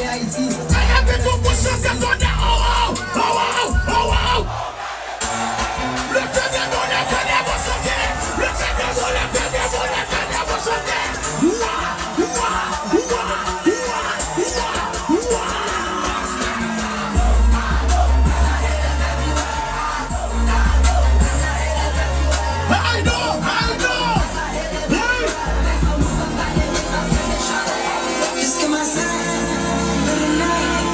Haïti. Avec tout pour chanter ton nez. Oh, oh, oh, oh, oh. Le fait de nous, le fait de vous chanter. Le fait de nous, le fait de vous, le fait de vous chanter. Ouah, ouah, ouah, ouah, ouah, ouah. I know. Just give my sign for the night.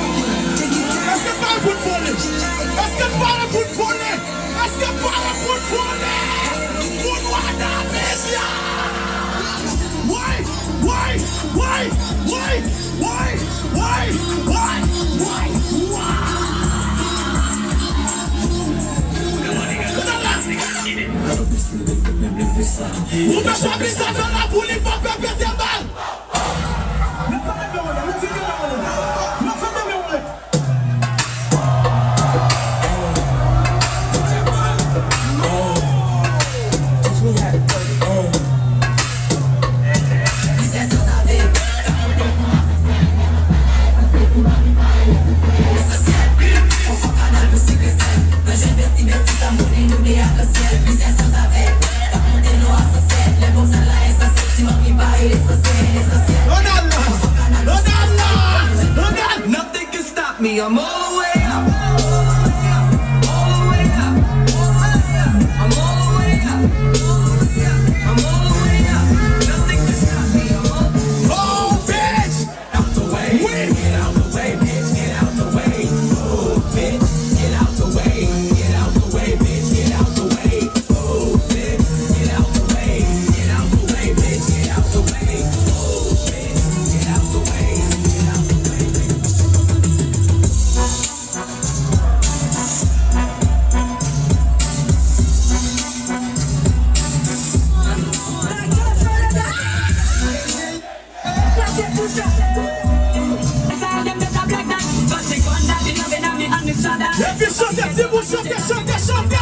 Take your time. Est-ce que pas le bout pour lui? Est-ce que pas le bout pour lui? Est-ce que pas le bout pour lui? Pour nous à la média. Ou me choper ça dans la boule, il va péter tes balles. Nothing can stop me, I'm all the way up. All the way up. I'm all the way up. I'm all the way up. Nothing can stop me, I'm all the way up. Oh, bitch! Out the way. Get out the way, bitch. Get out the way. Oh, bitch. Get out the way. Get out the way, bitch. Get out the way. Oh, bitch. Get out the way. Get out the way, bitch. Get out the way. Oh, bitch. Get out the way. Get out the way. Et puis chantez, si vous chantez. Et puis chantez.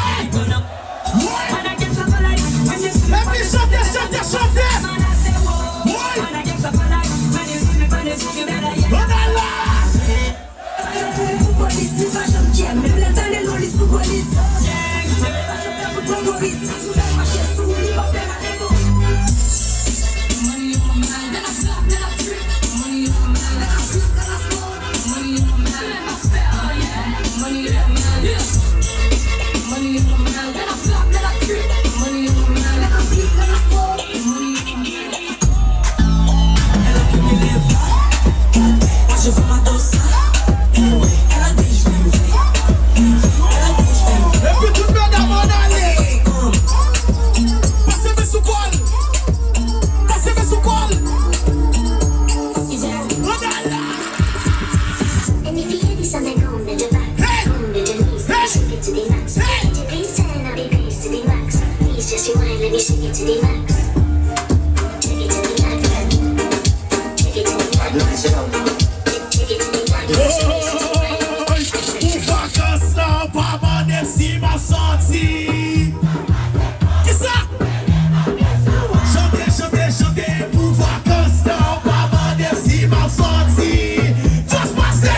Let me shake it to the max. Take it to the max. Take it to the max. Take it to the max. Ou vacances là, pas mon MC m'a senti. Qu'est-ce ça? Chantez, pour vacances là, pas mon MC m'a senti. Just passe ça.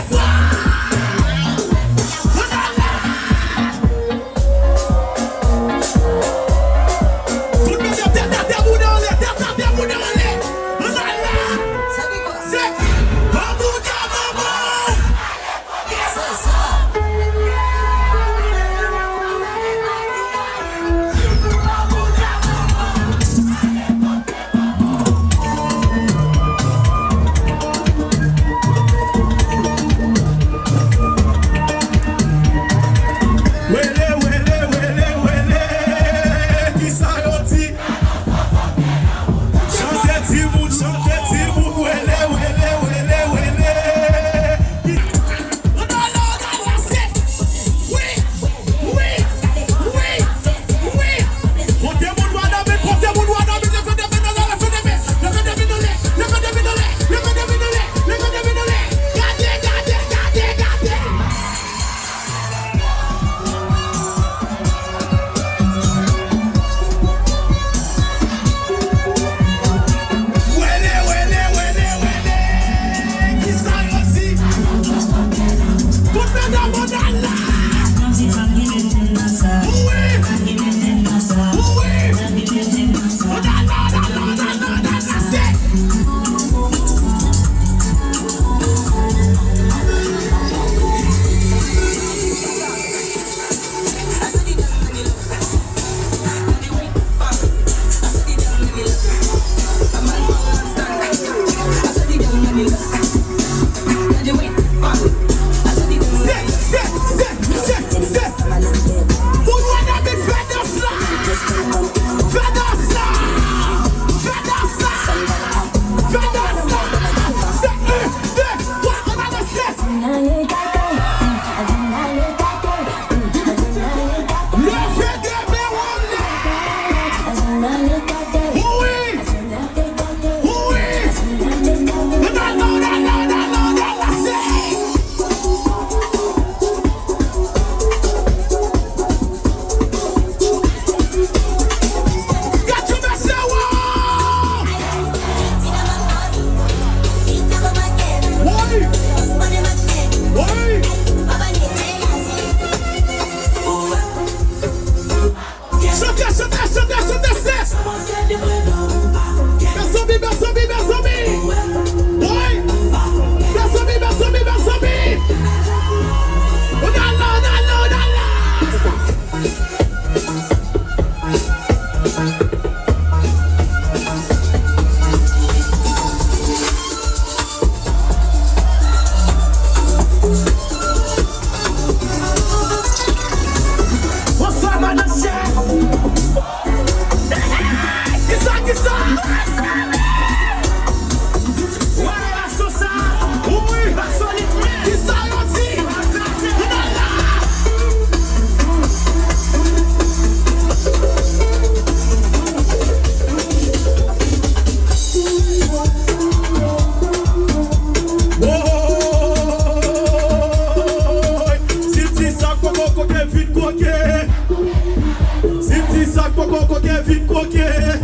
sac pour qu'on coquet vite coquet.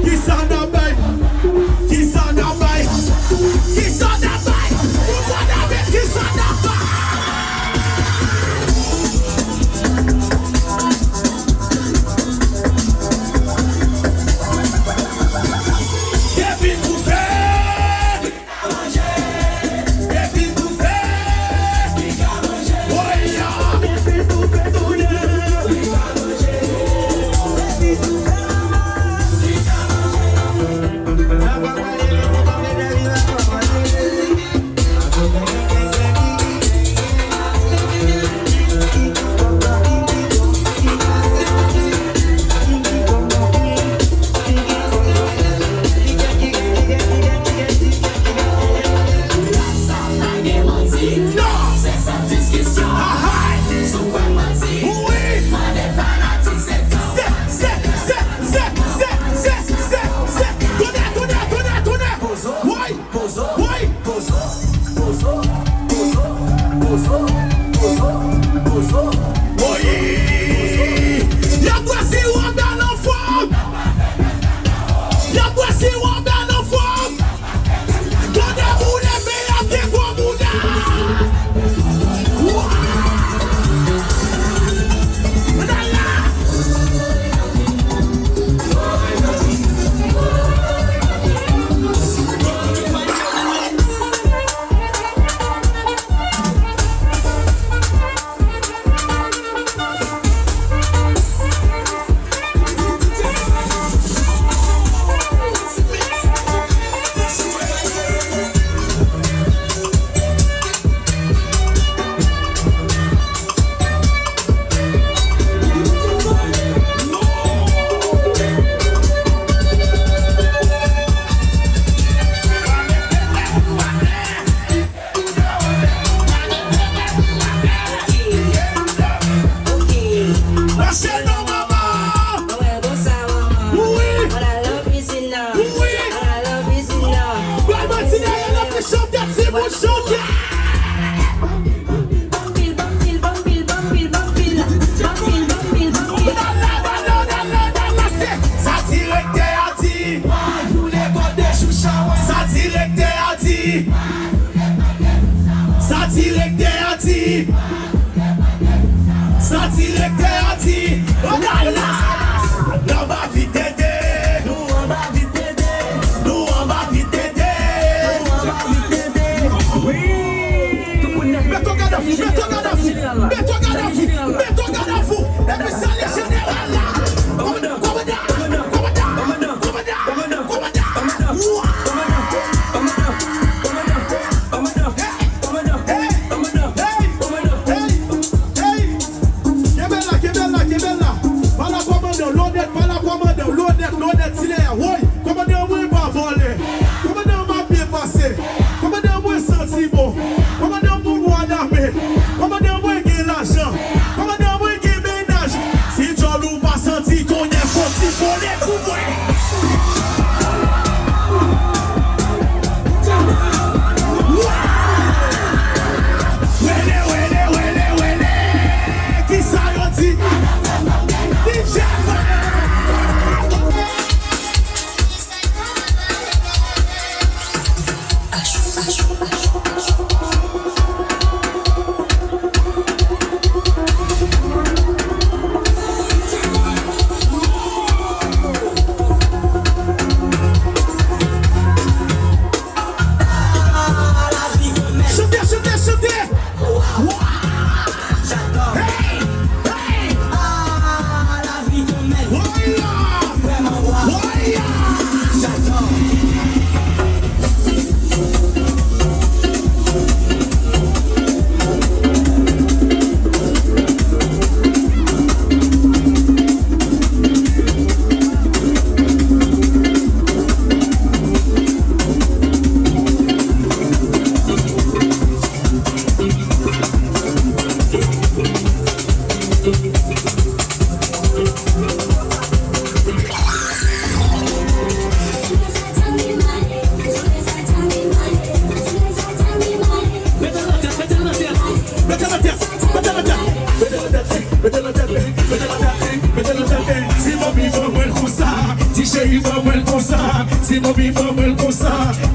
Qui s'en a bail? Qui s'en a bail? Qui s'en a bail? Qui s'en a bail?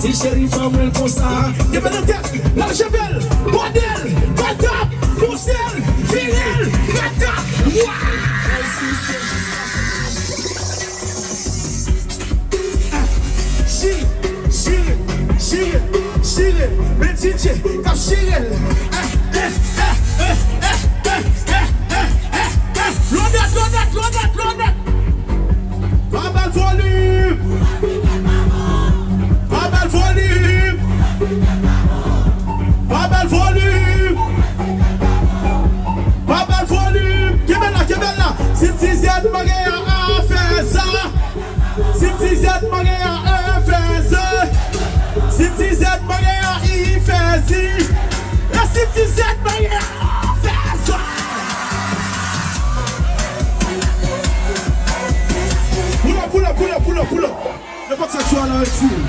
Si chérie femme elle comme ça, qui met la tête, la chevelle, modèle, batap, poussel, viril, batap, Chirel, mais DJ, comme Chirel. L'honnête. Pas mal volume. Pas mal volume. Pas mal volume. Pas mal volume. Qu'est-ce là? Si tu sais de magasin à faire ça. Si tu sais de magasin à faire ça. Si tu sais de manière il fait si. Et si tu sais de manière faire ça. Pull up. Le pas que ça soit là, retire.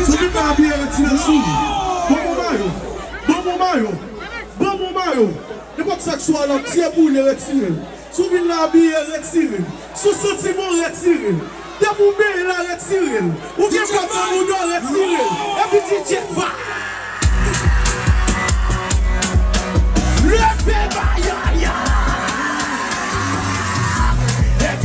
Souris pas bien, retire sous. Bon moment. Le pas que ça soit là, tiens pour le retirer. Souris la bien, retire. Sous sorti mon retire. Des boubés là, retire. Ou bien pas on doit retirer. Et puis DJ va. Le fait ya. Les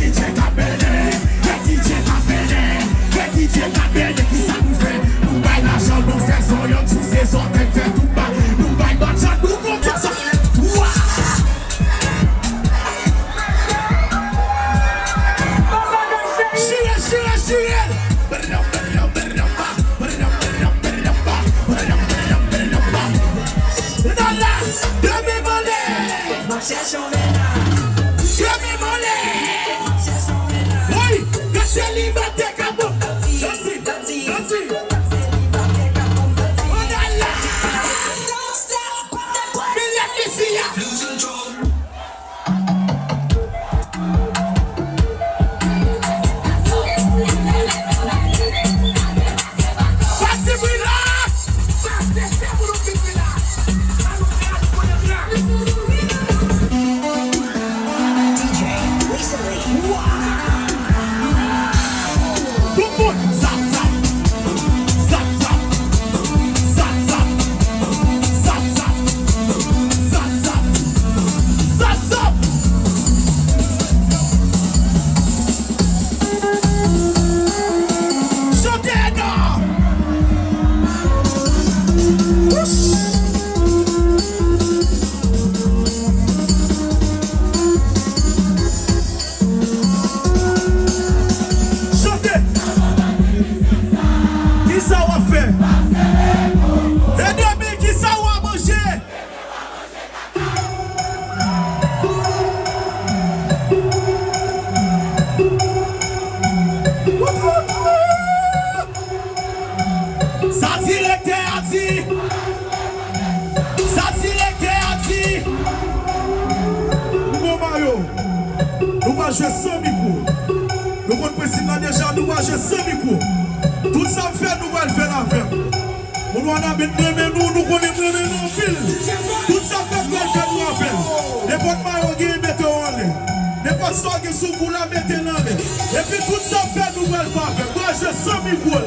DJ Capelle, qui ça nous fait? Nous baille l'argent, nous faisons yon sous saison, t'es fait tout bas. Nous baille l'argent, nous comptons ça. Chirel. Oui, que c'est liberté comme jouer sans micro. Nous connaissons déjà, nous allons jouer sans micro. Tout ça fait, nous allons faire l'affaire. On doit mettre nous connaissons nous fil. Tout ça fait, nous allons faire l'affaire. Les potes maillots qui mettent en l'air. Les potes soins qui sont pour la mettre en l'air. Et puis tout ça fait, nous allons faire l'affaire. Nous allons jouer sans micro là.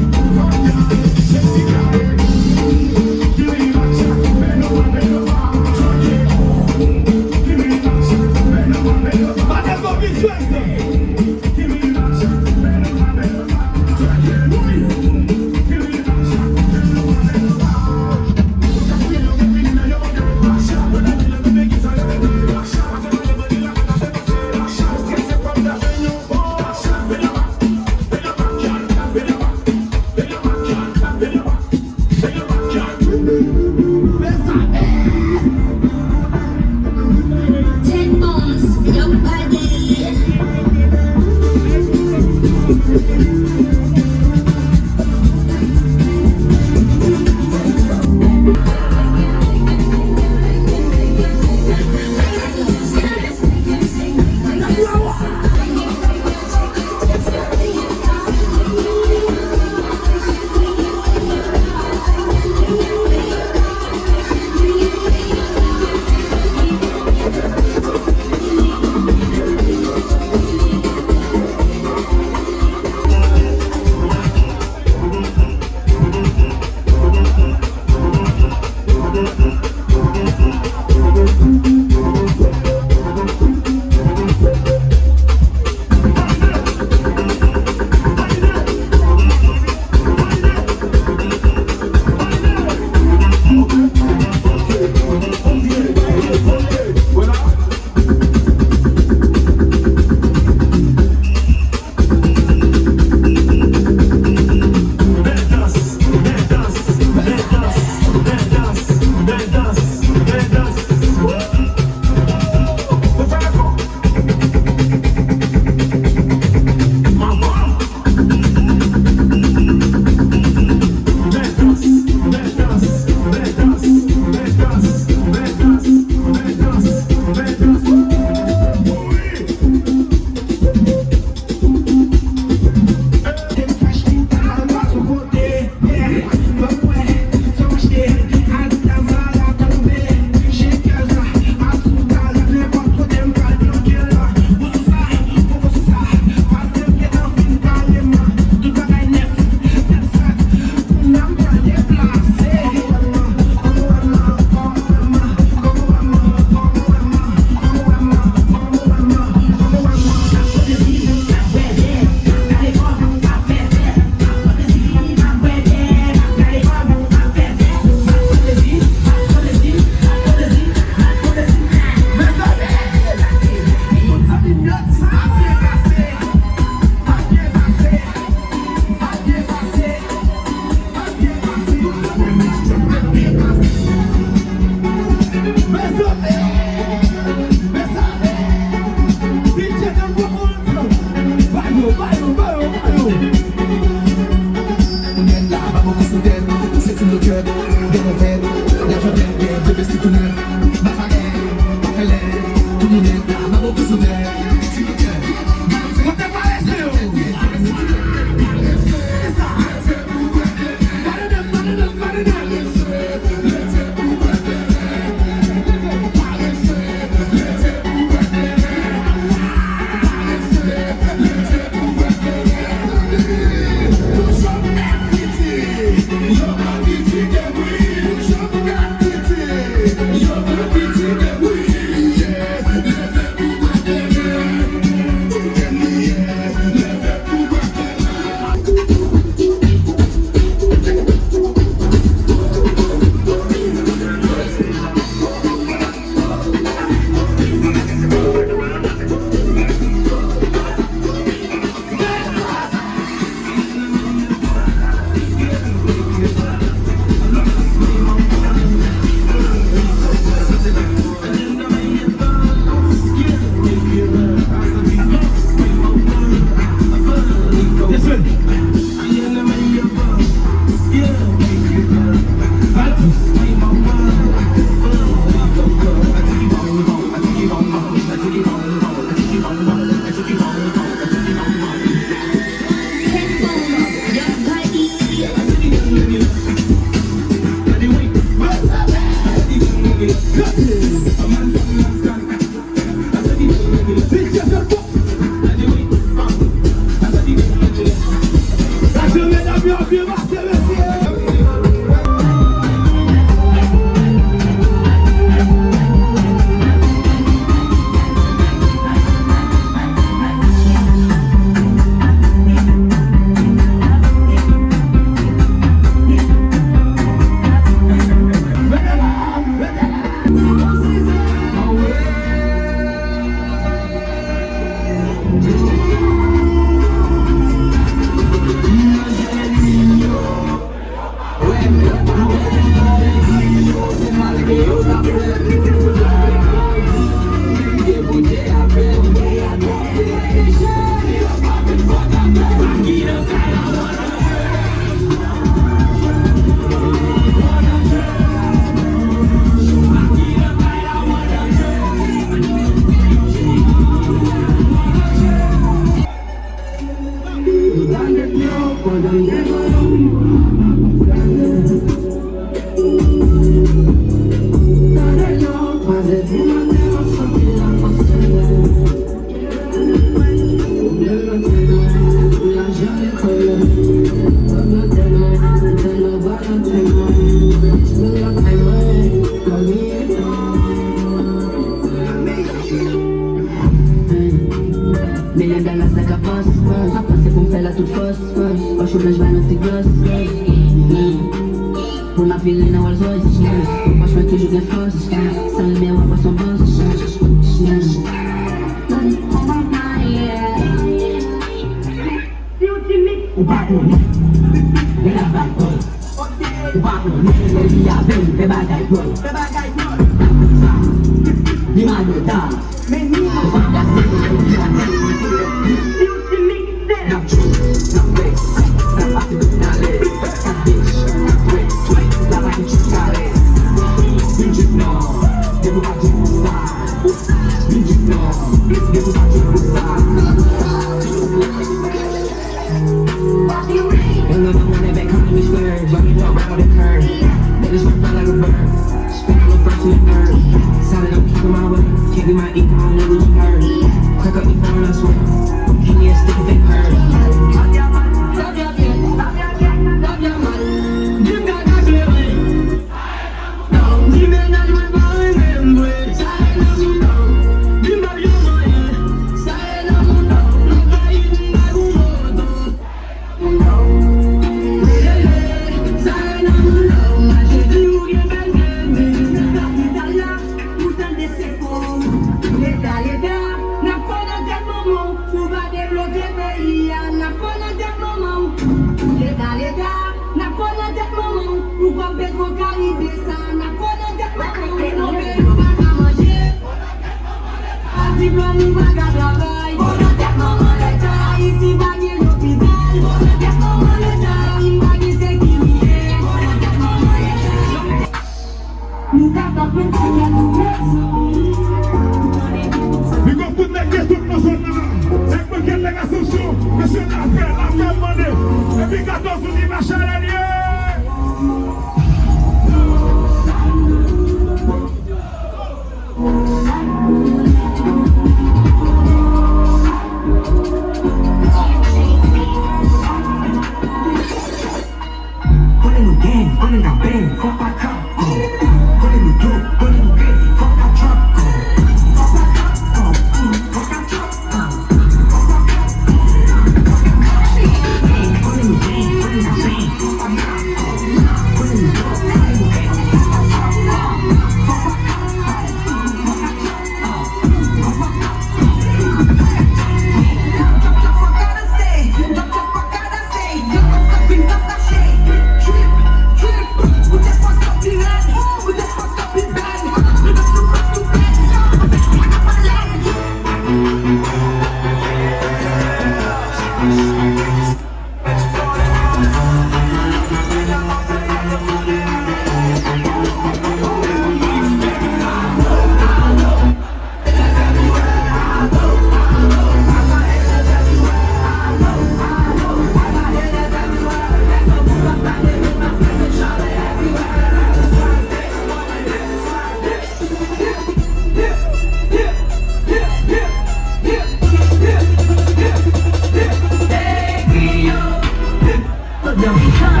dans mes temps.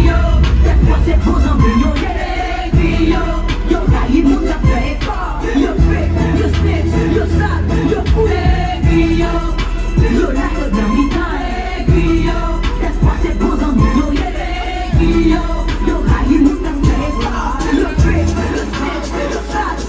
Yo, des fois c'est pour en millions. Yo, caillé mon tapé fort. Yo, fait, yo, snitch, yo, sale, yo, foué. Yo, la dans mes temps. Yo, des fois c'est pour en millions. Yo, caillé mon tapé fort. Yo, fait, yo, snitch, yo, sale.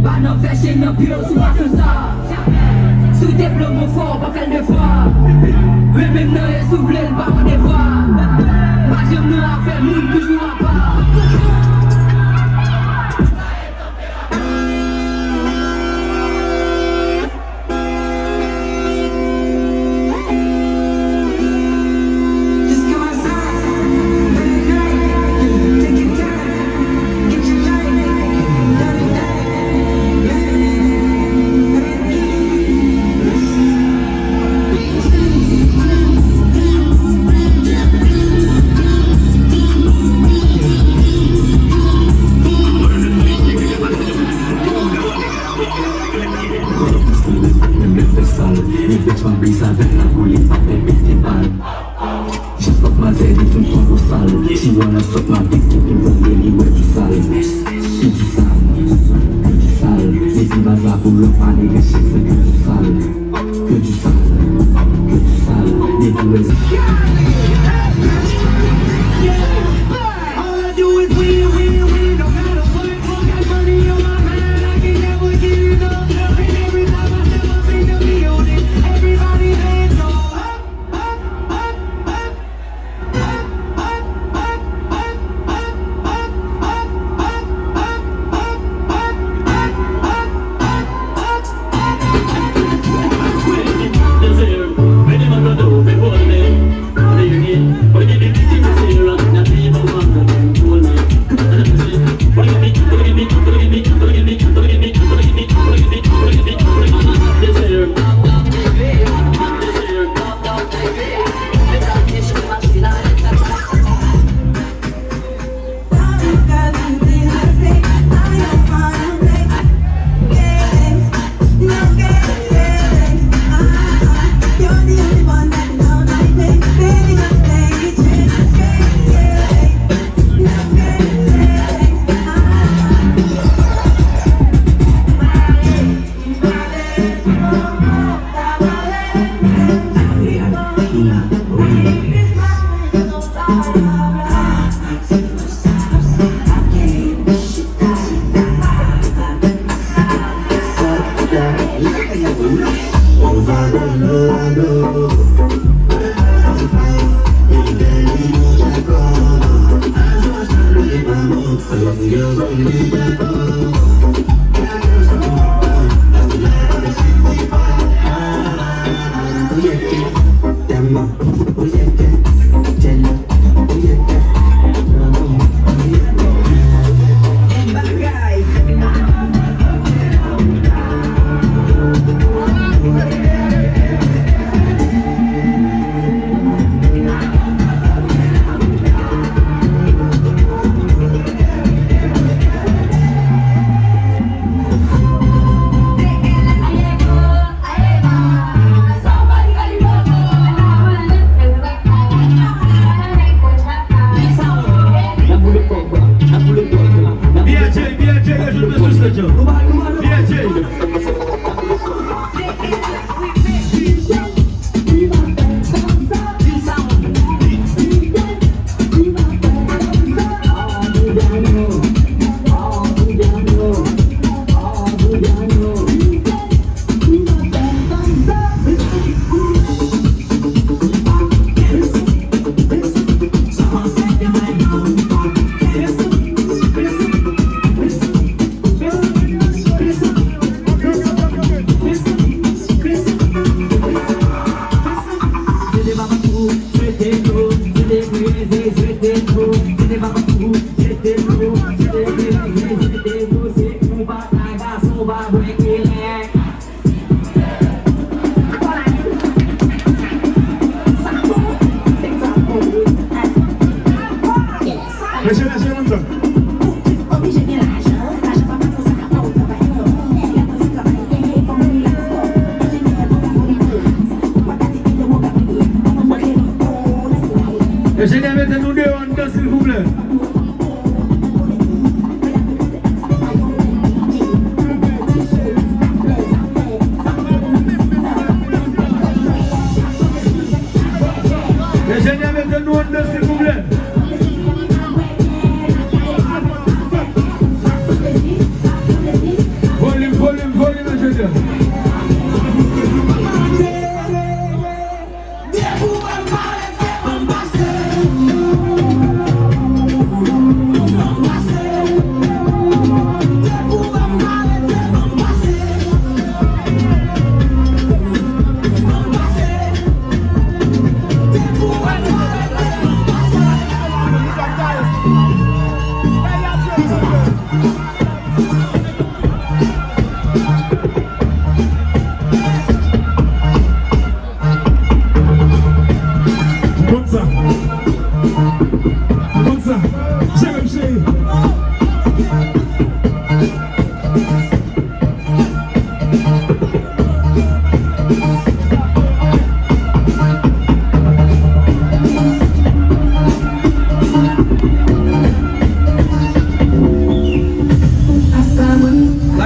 Pas non fait chez nos purs, soit que ça. Sous des plombs forts, pas faire de fois. Mais même non, il souffle le bas des voix. Pas j'aime nous à faire, nous toujours à part.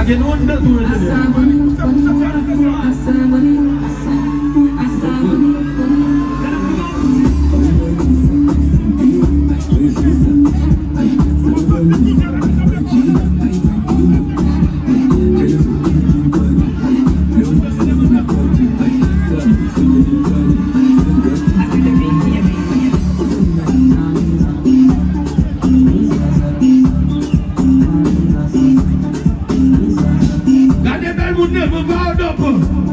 again, one that do never vowed up.